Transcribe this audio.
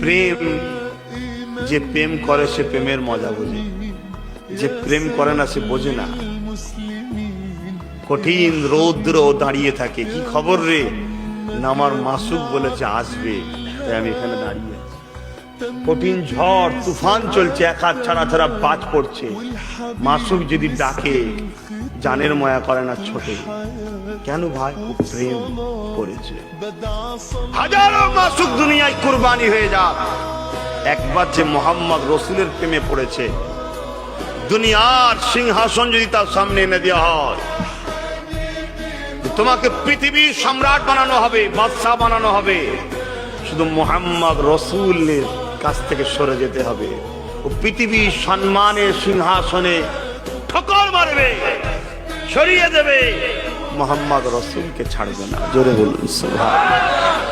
প্রেম, যে প্রেম করে সে প্রেমের মজা বোঝে, যে প্রেম করে না সে বোঝে না। কঠিন রৌদ্র দাঁড়িয়ে থাকে, কি খবর রে না, আমার মাসুক বলেছে আসবে, তাই আমি এখানে দাঁড়িয়ে আছি। কঠিন ঝড় তুফান চলছে, এক হাত ছাড়া ছাড়া বাজ পড়ছে, মাসুক যদি ডাকে জানের মায়া করে না ছোটে। কেন ভাই? ও প্রেম করেছে। হাজারো মাসুক দুনিয়ায় কুরবানি হয়ে যাক, একবার যে মোহাম্মদ রসুলের প্রেমে পড়েছে, দুনিয়ার সিংহাসন যদি তার সামনে এনে দেওয়া হয়, তোমাকে পৃথিবীর সম্রাট বানানো হবে, বাদশা বানানো হবে, শুধু মোহাম্মদ রসুলের কাছ থেকে সরে যেতে হবে। ও পৃথিবীর সম্মানের সিংহাসনে ঠোকর মারবে, সরিয়ে দেবে, মোহাম্মদ রসুলকে ছাড়বে না। জোরে বলুন সুবহানাল্লাহ।